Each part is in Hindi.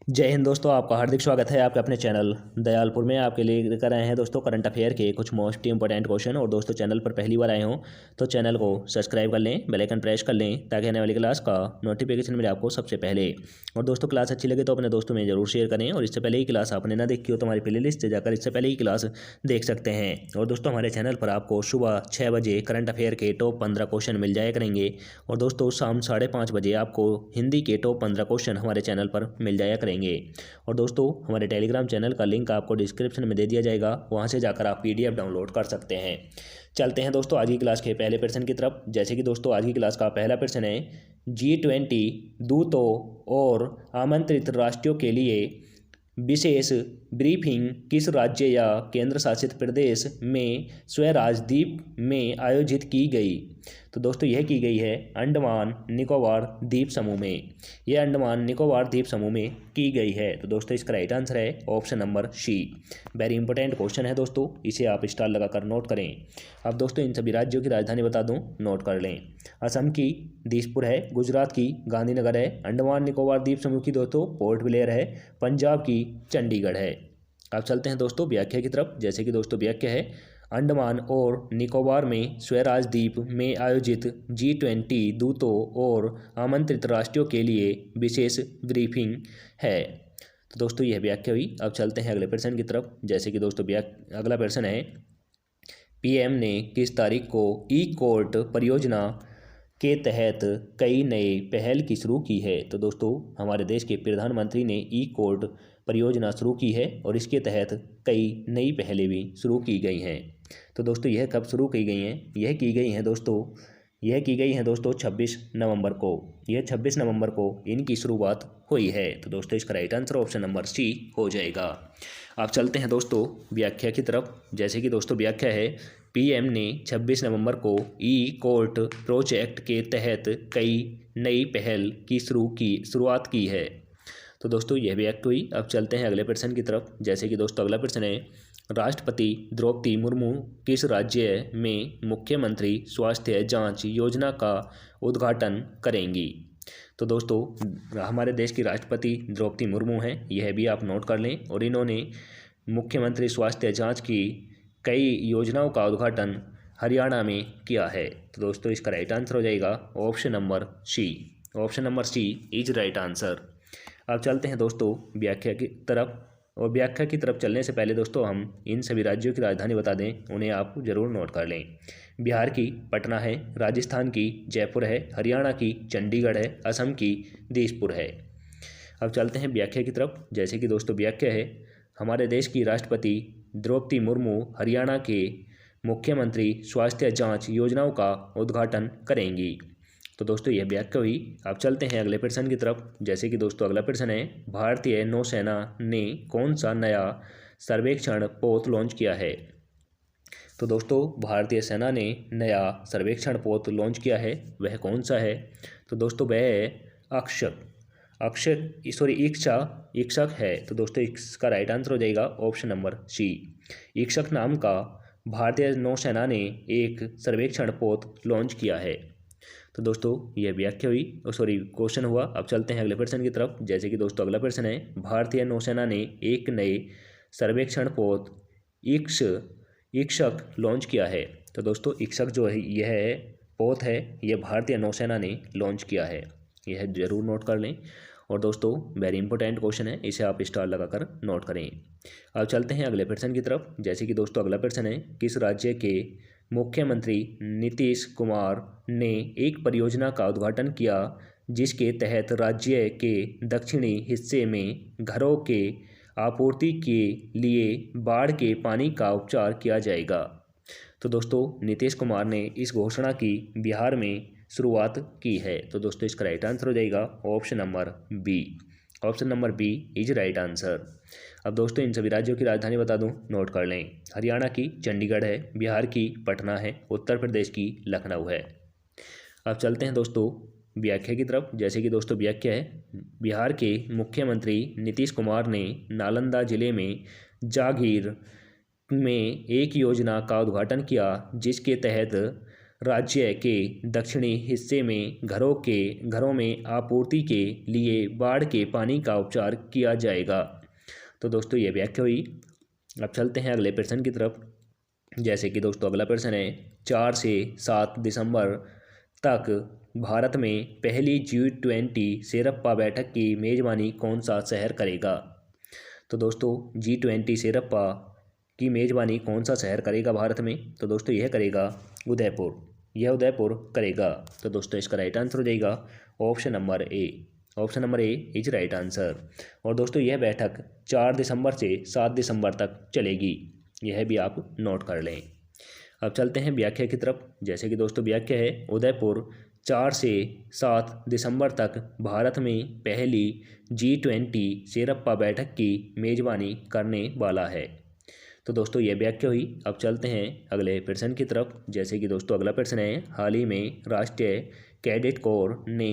जय हिंद दोस्तों, आपका हार्दिक स्वागत है आपके अपने चैनल दयालपुर में। आपके लिए लेकर आए हैं दोस्तों करंट अफेयर के कुछ मोस्ट इंपॉर्टेंट क्वेश्चन। और दोस्तों चैनल पर पहली बार आए हों तो चैनल को सब्सक्राइब कर लें, बेल आइकन प्रेस कर लें ताकि आने वाली क्लास का नोटिफिकेशन मिले आपको सबसे पहले। और दोस्तों क्लास अच्छी लगे तो अपने दोस्तों में जरूर शेयर करें। और इससे पहले ही क्लास आपने ना देखी हो तो हमारी प्ले लिस्ट से जाकर इससे पहले ही क्लास देख सकते हैं। और दोस्तों हमारे चैनल पर आपको सुबह 6 बजे करंट अफेयर के टॉप 15 क्वेश्चन मिल जाया करेंगे। और दोस्तों शाम 5:30 बजे आपको हिंदी के टॉप 15 क्वेश्चन हमारे चैनल पर मिल जाया करेंगे। और दोस्तों हमारे टेलीग्राम चैनल का लिंक आपको डिस्क्रिप्शन में दे दिया जाएगा, वहां से जाकर आप पीडीएफ डाउनलोड कर सकते हैं। चलते हैं दोस्तों आज की क्लास के पहले प्रश्न की तरफ। जैसे कि दोस्तों आज की क्लास का पहला प्रश्न है, G20 दूतों और आमंत्रित राष्ट्रों के लिए विशेष ब्रीफिंग किस राज्य या केंद्र शासित प्रदेश में स्वराज द्वीप में आयोजित की गई? तो दोस्तों यह की गई है अंडमान निकोबार द्वीप समूह में। यह अंडमान निकोबार द्वीप समूह में की गई है। तो दोस्तों इसका राइट आंसर है option number C. Very important question है दोस्तों, इसे आप स्टार लगाकर नोट करें। अब दोस्तों इन सभी राज्यों की राजधानी बता दूं, नोट कर लें। असम की दिसपुर है, गुजरात की गांधीनगर है, अंडमान निकोबार द्वीप समूह की दोस्तों पोर्ट ब्लेयर है, पंजाब की चंडीगढ़ है। अब चलते हैं दोस्तों व्याख्या की तरफ। जैसे कि दोस्तों व्याख्या है, अंडमान और निकोबार में स्वराज द्वीप में आयोजित G20 दूतों और आमंत्रित राष्ट्रों के लिए विशेष ब्रीफिंग है। तो दोस्तों यह व्याख्या हुई। अब चलते हैं अगले प्रश्न की तरफ। जैसे कि दोस्तों अगला प्रश्न है, पीएम ने किस तारीख को ई कोर्ट परियोजना के तहत कई नए पहल की शुरू की है? तो दोस्तों हमारे देश के प्रधानमंत्री ने ई कोर्ट परियोजना शुरू की है और इसके तहत कई नई पहलें भी शुरू की गई हैं। तो दोस्तों यह कब शुरू की गई हैं? यह की गई हैं दोस्तों 26 नवंबर को। यह 26 नवंबर को इनकी शुरुआत हुई है। तो दोस्तों इसका right answer option number C हो जाएगा। अब चलते हैं दोस्तों व्याख्या की तरफ। जैसे कि दोस्तों व्याख्या है, पीएम ने 26 नवंबर को ई कोर्ट प्रोजेक्ट के तहत कई नई पहल की शुरुआत की है। तो दोस्तों यह व्याख्या हुई। अब चलते हैं अगले प्रश्न की तरफ। जैसे कि दोस्तों अगला प्रश्न है, राष्ट्रपति द्रौपदी मुर्मू किस राज्य में मुख्यमंत्री स्वास्थ्य जांच योजना का उद्घाटन करेंगी? तो दोस्तों हमारे देश की राष्ट्रपति द्रौपदी मुर्मू हैं, यह भी आप नोट कर लें। और इन्होंने मुख्यमंत्री स्वास्थ्य जांच की कई योजनाओं का उद्घाटन हरियाणा में किया है। तो दोस्तों इसका राइट आंसर हो जाएगा option number C. Option number C is right answer. अब चलते हैं दोस्तों व्याख्या की तरफ। और व्याख्या की तरफ चलने से पहले दोस्तों हम इन सभी राज्यों की राजधानी बता दें, उन्हें आप जरूर नोट कर लें। बिहार की पटना है, राजस्थान की जयपुर है, हरियाणा की चंडीगढ़ है, असम की दिसपुर है। अब चलते हैं व्याख्या की तरफ। जैसे कि दोस्तों व्याख्या है, हमारे देश की राष्ट्रपति द्रौपदी मुर्मू हरियाणा के मुख्यमंत्री स्वास्थ्य जांच योजनाओं का उद्घाटन करेंगी। तो दोस्तों यह व्याख्या हुई। अब चलते हैं अगले प्रश्न की तरफ। जैसे कि दोस्तों अगला प्रश्न है, भारतीय नौसेना ने कौन सा नया सर्वेक्षण पोत लॉन्च किया है? तो दोस्तों भारतीय सेना ने नया सर्वेक्षण पोत लॉन्च किया है, वह कौन सा है? तो दोस्तों वह है इक्षक है। तो दोस्तों इसका राइट आंसर हो जाएगा ऑप्शन नंबर सी। इक्षक नाम का भारतीय नौसेना ने एक सर्वेक्षण पोत लॉन्च किया है। तो दोस्तों यह व्याख्या हुई, क्वेश्चन हुआ। अब चलते हैं अगले प्रश्न की तरफ। जैसे कि दोस्तों अगला प्रश्न है, भारतीय नौसेना ने एक नए सर्वेक्षण पोत इक्षक लॉन्च किया है। तो दोस्तों इक्षक जो है यह पोत है, यह भारतीय नौसेना ने लॉन्च किया है, यह जरूर नोट कर लें। और दोस्तों वेरी इंपॉर्टेंट क्वेश्चन है, इसे आप स्टार लगाकर नोट करें। अब चलते हैं अगले प्रश्न की तरफ। जैसे कि दोस्तों अगला प्रश्न है, किस राज्य के मुख्यमंत्री नीतीश कुमार ने एक परियोजना का उद्घाटन किया जिसके तहत राज्य के दक्षिणी हिस्से में घरों के आपूर्ति के लिए बाढ़ के पानी का उपचार किया जाएगा? तो दोस्तों नीतीश कुमार ने इस घोषणा की बिहार में शुरुआत की है। तो दोस्तों इसका राइट आंसर हो जाएगा option number B. Option number B is right answer. अब दोस्तों इन सभी राज्यों की राजधानी बता दूं, नोट कर लें। हरियाणा की चंडीगढ़ है, बिहार की पटना है, उत्तर प्रदेश की लखनऊ है। अब चलते हैं दोस्तों व्याख्या की तरफ। जैसे कि दोस्तों व्याख्या है, बिहार के मुख्यमंत्री नीतीश कुमार ने नालंदा जिले में जागीर में एक योजना का उद्घाटन किया जिसके तहत राज्य के दक्षिणी हिस्से में घरों में आपूर्ति के लिए बाढ़ के पानी का उपचार किया जाएगा। तो दोस्तों ये व्याख्या हुई। अब चलते हैं अगले प्रश्न की तरफ। जैसे कि दोस्तों अगला प्रश्न है, 4 से 7 दिसंबर तक भारत में पहली G20 शेरप्पा बैठक की मेज़बानी कौन सा शहर करेगा। तो दोस्तों G20 शेरप्पा की मेज़बानी कौन सा शहर करेगा भारत में। तो दोस्तों यह करेगा उदयपुर, यह उदयपुर करेगा। तो दोस्तों इसका राइट आंसर हो जाएगा option number A. Option number A is right answer. और दोस्तों यह बैठक 4 दिसंबर से 7 दिसंबर तक चलेगी, यह भी आप नोट कर लें। अब चलते हैं व्याख्या की तरफ। जैसे कि दोस्तों व्याख्या है, उदयपुर 4 से 7 दिसंबर तक भारत में पहली G20 शेरप्पा बैठक की मेज़बानी करने वाला है। तो दोस्तों ये व्याख्या हुई। अब चलते हैं अगले प्रश्न की तरफ। जैसे कि दोस्तों अगला प्रश्न है, हाल ही में राष्ट्रीय कैडेट कोर ने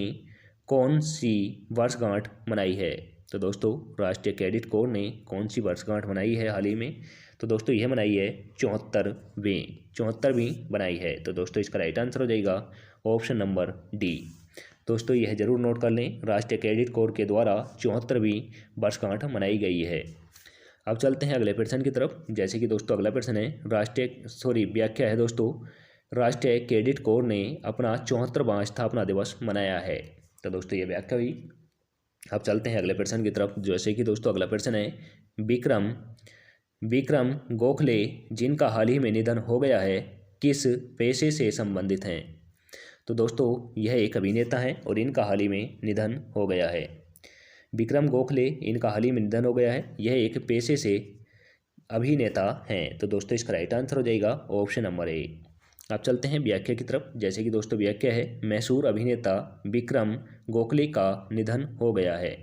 कौन सी वर्षगांठ मनाई है। तो दोस्तों राष्ट्रीय कैडेट कोर ने कौन सी वर्षगांठ मनाई है हाल ही में। तो दोस्तों यह मनाई है 74वीं बनाई है। तो दोस्तों इसका राइट आंसर हो जाएगा ऑप्शन नंबर डी। दोस्तों यह जरूर नोट कर लें, राष्ट्रीय कैडेट कोर के द्वारा 74वीं वर्षगांठ मनाई गई है। अब चलते हैं अगले प्रश्न की तरफ। जैसे कि दोस्तों अगला प्रश्न है, व्याख्या है दोस्तों, राष्ट्रीय कैडेट कोर ने अपना 74वां स्थापना दिवस मनाया है। तो दोस्तों ये व्याख्या हुई। अब चलते हैं अगले प्रश्न की तरफ। जैसे कि दोस्तों अगला प्रश्न है, विक्रम गोखले जिनका हाल ही में निधन हो गया है, किस पेशे से संबंधित हैं। तो दोस्तों यह एक अभिनेता है और इनका हाल ही में निधन हो गया है। विक्रम गोखले इनका हाल ही में निधन हो गया है, यह एक पेशे से अभिनेता हैं। तो दोस्तों इसका राइट आंसर हो जाएगा ऑप्शन नंबर ए। अब चलते हैं व्याख्या की तरफ। जैसे कि दोस्तों व्याख्या है, मशहूर अभिनेता विक्रम गोखले का निधन हो गया है,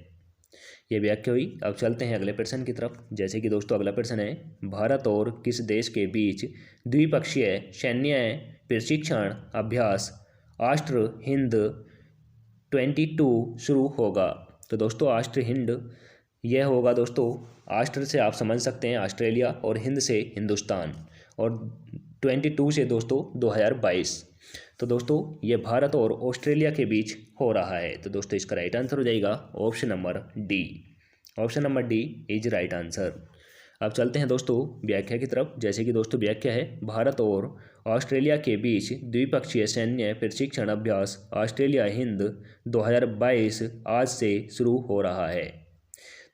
यह व्याख्या हुई। अब चलते हैं अगले प्रश्न की तरफ। जैसे कि दोस्तों अगला प्रश्न है, भारत और किस देश के बीच द्विपक्षीय सैन्य प्रशिक्षण अभ्यास ऑस्ट्र हिंद 22 शुरू होगा। तो दोस्तों ऑस्ट्र हिंद यह होगा दोस्तों, ऑस्ट्र से आप समझ सकते हैं ऑस्ट्रेलिया और हिंद से हिंदुस्तान, और 22 से दोस्तों 2022। तो दोस्तों ये भारत और ऑस्ट्रेलिया के बीच हो रहा है। तो दोस्तों इसका राइट आंसर हो जाएगा option number D. Option number D is right answer. अब चलते हैं दोस्तों व्याख्या की तरफ। जैसे कि दोस्तों व्याख्या है, भारत और ऑस्ट्रेलिया के बीच द्विपक्षीय सैन्य प्रशिक्षण अभ्यास ऑस्ट्रेलिया हिंद 2022 आज से शुरू हो रहा है।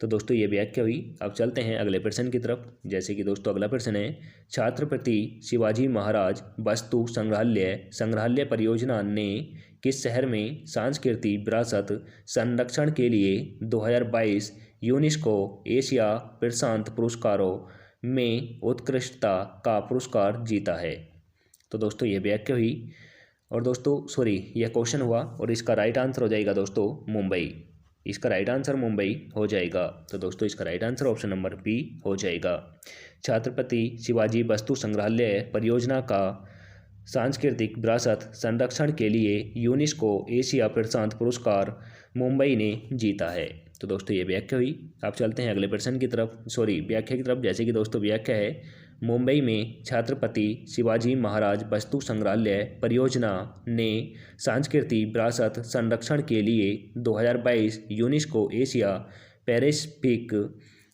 तो दोस्तों ये व्याख्या हुई। अब चलते हैं अगले प्रश्न की तरफ। जैसे कि दोस्तों अगला प्रश्न है, छत्रपति शिवाजी महाराज वस्तु संग्रहालय परियोजना ने किस शहर में सांस्कृतिक विरासत संरक्षण के लिए 2022 यूनेस्को एशिया प्रशांत पुरस्कारों में उत्कृष्टता का पुरस्कार जीता है। तो दोस्तों ये व्याख्या हुई। और दोस्तों यह क्वेश्चन हुआ और इसका राइट आंसर हो जाएगा दोस्तों मुंबई। इसका राइट आंसर मुंबई हो जाएगा। तो दोस्तों इसका right answer option number B हो जाएगा। छत्रपति शिवाजी वस्तु संग्रहालय परियोजना का सांस्कृतिक विरासत संरक्षण के लिए यूनेस्को एशिया प्रशांत पुरस्कार मुंबई ने जीता है। तो दोस्तों ये व्याख्या हुई। आप चलते हैं अगले प्रश्न की तरफ, व्याख्या की तरफ। जैसे कि दोस्तों व्याख्या है, मुंबई में छत्रपति शिवाजी महाराज वस्तु संग्रहालय परियोजना ने सांस्कृतिक विरासत संरक्षण के लिए 2022 यूनेस्को एशिया पैसिफिक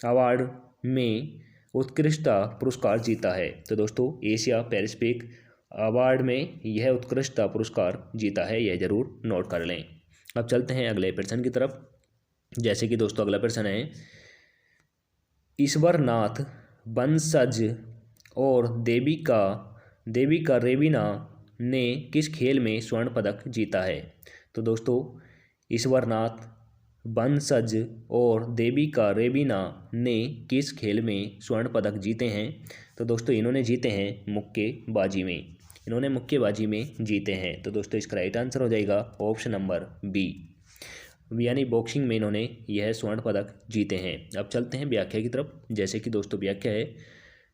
अवार्ड में उत्कृष्टता पुरस्कार जीता है। तो दोस्तों एशिया पैसिफिक अवार्ड में यह उत्कृष्टता पुरस्कार जीता है, यह जरूर नोट कर लें। अब चलते हैं अगले प्रश्न की तरफ। जैसे कि दोस्तों अगला प्रश्न है, ईश्वरनाथ वंशज और देविका रेबिना ने किस खेल में स्वर्ण पदक जीता है। तो दोस्तों ईश्वरनाथ वंशज और देविका रेबिना ने किस खेल में स्वर्ण पदक जीते हैं। तो दोस्तों इन्होंने जीते हैं मुक्केबाजी में, इन्होंने मुक्केबाजी में जीते हैं। तो दोस्तों इसका राइट आंसर हो जाएगा ऑप्शन नंबर बी, यानी बॉक्सिंग में इन्होंने यह स्वर्ण पदक जीते हैं। अब चलते हैं व्याख्या की तरफ। जैसे कि दोस्तों व्याख्या है,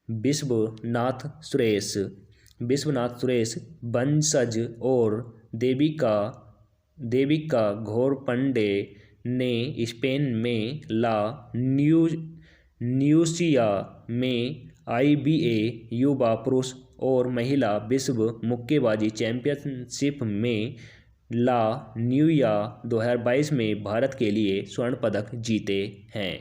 विश्वनाथ सुरेश वंशज और देविका घोरपंडे ने स्पेन में ला न्यूसिया में IBA युवा पुरुष और महिला विश्व मुक्केबाजी चैंपियनशिप में ला न्यूया 2022 में भारत के लिए स्वर्ण पदक जीते हैं।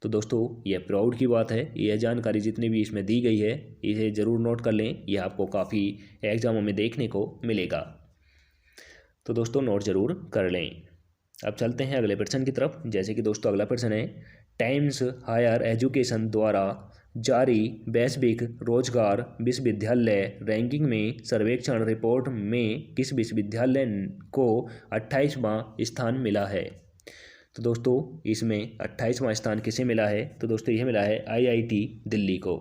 तो दोस्तों यह प्राउड की बात है। यह जानकारी जितनी भी इसमें दी गई है इसे ज़रूर नोट कर लें, यह आपको काफ़ी एग्जामों में देखने को मिलेगा। तो दोस्तों नोट ज़रूर कर लें। अब चलते हैं अगले प्रश्न की तरफ। जैसे कि दोस्तों अगला प्रश्न है, टाइम्स हायर एजुकेशन द्वारा जारी वैश्विक रोजगार विश्वविद्यालय रैंकिंग में सर्वेक्षण रिपोर्ट में किस विश्वविद्यालय को 28वां स्थान मिला है? तो दोस्तों इसमें 28वां स्थान किसे मिला है? तो दोस्तों यह मिला है IIT दिल्ली को।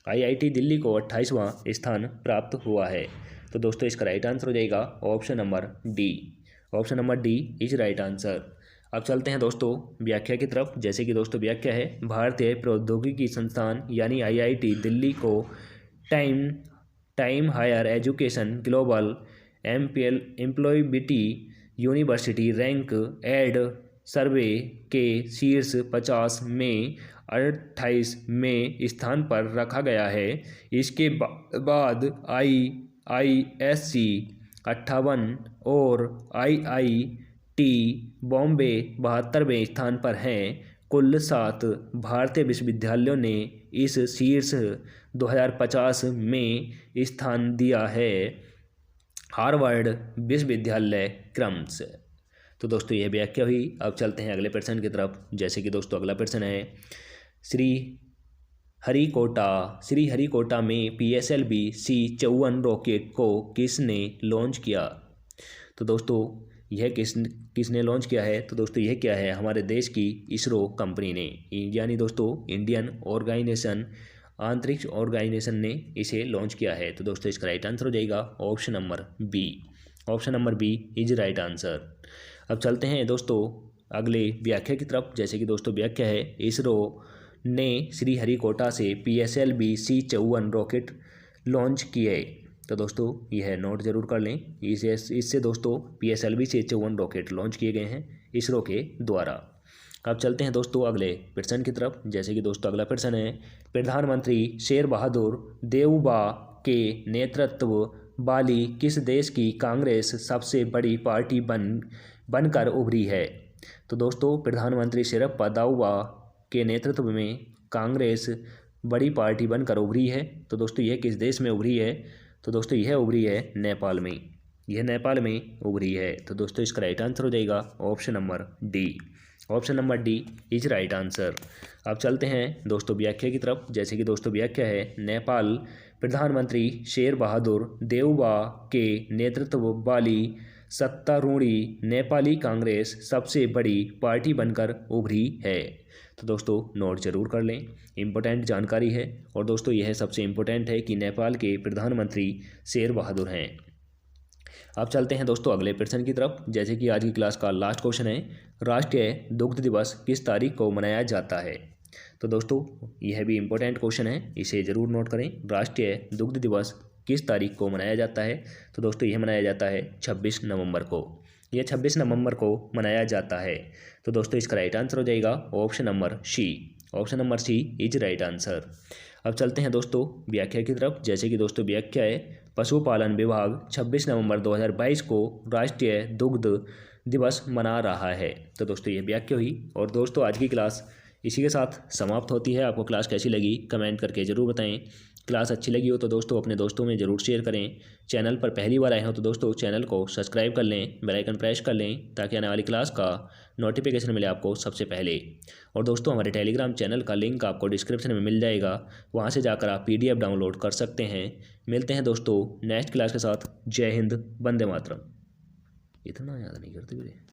IIT दिल्ली को 28वां स्थान प्राप्त हुआ है। तो दोस्तों इसका राइट आंसर हो जाएगा option number D. Option number D is right answer. अब चलते हैं दोस्तों व्याख्या की तरफ। जैसे कि दोस्तों व्याख्या है, भारतीय प्रौद्योगिकी संस्थान यानी IIT दिल्ली को Times Higher Education Global Employability University Rank and Survey के शीर्ष 50 में 28वें स्थान पर रखा गया है। इसके बाद IISc 58 और IIT बॉम्बे 72वें स्थान पर हैं। कुल 7 भारतीय विश्वविद्यालयों ने इस शीर्ष 2050 में स्थान दिया है हार्वर्ड विश्वविद्यालय क्रम से। तो दोस्तों यह व्याख्या हुई। अब चलते हैं अगले प्रश्न की तरफ। जैसे कि दोस्तों अगला प्रश्न है, श्रीहरिकोटा में PSLV C54 रॉकेट को किसने लॉन्च किया? तो दोस्तों यह किसने लॉन्च किया है? तो दोस्तों यह क्या है, हमारे देश की इसरो कंपनी ने, यानी दोस्तों इंडियन अंतरिक्ष ऑर्गेनाइजेशन ने इसे लॉन्च किया है। तो दोस्तों इसका राइट आंसर हो जाएगा option number B. Option number B is right answer. अब चलते हैं दोस्तों अगले व्याख्या की तरफ। जैसे कि दोस्तों व्याख्या है, इसरो ने श्रीहरिकोटा से PSLV C54 रॉकेट लॉन्च किए। तो दोस्तों यह नोट जरूर कर लें। इससे दोस्तों PSLV C54 रॉकेट लॉन्च किए गए हैं इसरो के द्वारा। अब चलते हैं दोस्तों अगले प्रश्न की तरफ। जैसे कि दोस्तों अगला प्रश्न है, प्रधानमंत्री शेर बहादुर देउबा के नेतृत्व वाली किस देश की कांग्रेस सबसे बड़ी पार्टी बनकर उभरी है? तो दोस्तों प्रधानमंत्री शेरप्पा देउबा के नेतृत्व में कांग्रेस बड़ी पार्टी बनकर उभरी है। तो दोस्तों यह किस देश में उभरी है? तो दोस्तों यह उभरी है नेपाल में। यह नेपाल में उभरी है। तो दोस्तों इसका राइट आंसर हो जाएगा option number D. Option number D is right answer. अब चलते हैं दोस्तों व्याख्या की तरफ। जैसे कि दोस्तों व्याख्या है, नेपाल प्रधानमंत्री शेर बहादुर देउबा के नेतृत्व वाली सत्तारूढ़ी नेपाली कांग्रेस सबसे बड़ी पार्टी बनकर उभरी है। तो दोस्तों नोट जरूर कर लें, इम्पोर्टेंट जानकारी है। और दोस्तों यह सबसे इम्पोर्टेंट है कि नेपाल के प्रधानमंत्री शेर बहादुर हैं। अब चलते हैं दोस्तों अगले प्रश्न की तरफ। जैसे कि आज की क्लास का लास्ट क्वेश्चन है, राष्ट्रीय दुग्ध दिवस किस तारीख को मनाया जाता है? तो दोस्तों यह भी इम्पोर्टेंट क्वेश्चन है, इसे ज़रूर नोट करें। राष्ट्रीय दुग्ध दिवस किस तारीख को मनाया जाता है? तो दोस्तों यह मनाया जाता है 26 नवंबर को। यह 26 नवंबर को मनाया जाता है। तो दोस्तों इसका राइट आंसर हो जाएगा option number C. Option number C is right answer. अब चलते हैं दोस्तों व्याख्या की तरफ। जैसे कि दोस्तों व्याख्या है, पशुपालन विभाग 26 नवंबर 2022 को राष्ट्रीय दुग्ध दिवस मना रहा है। तो दोस्तों ये व्याख्या हुई। और दोस्तों आज की क्लास इसी के साथ समाप्त होती है। आपको क्लास कैसी लगी कमेंट करके ज़रूर बताएं। क्लास अच्छी लगी हो तो दोस्तों अपने दोस्तों में ज़रूर शेयर करें। चैनल पर पहली बार आए हो तो दोस्तों चैनल को सब्सक्राइब कर लें, बेल आइकन प्रेस कर लें ताकि आने वाली क्लास का नोटिफिकेशन मिले आपको सबसे पहले। और दोस्तों हमारे टेलीग्राम चैनल का लिंक आपको डिस्क्रिप्शन में मिल जाएगा, वहाँ से जाकर आप PDF डाउनलोड कर सकते हैं। मिलते हैं दोस्तों नेक्स्ट क्लास के साथ। जय हिंद, वंदे मातरम। इतना याद नहीं करते मेरे।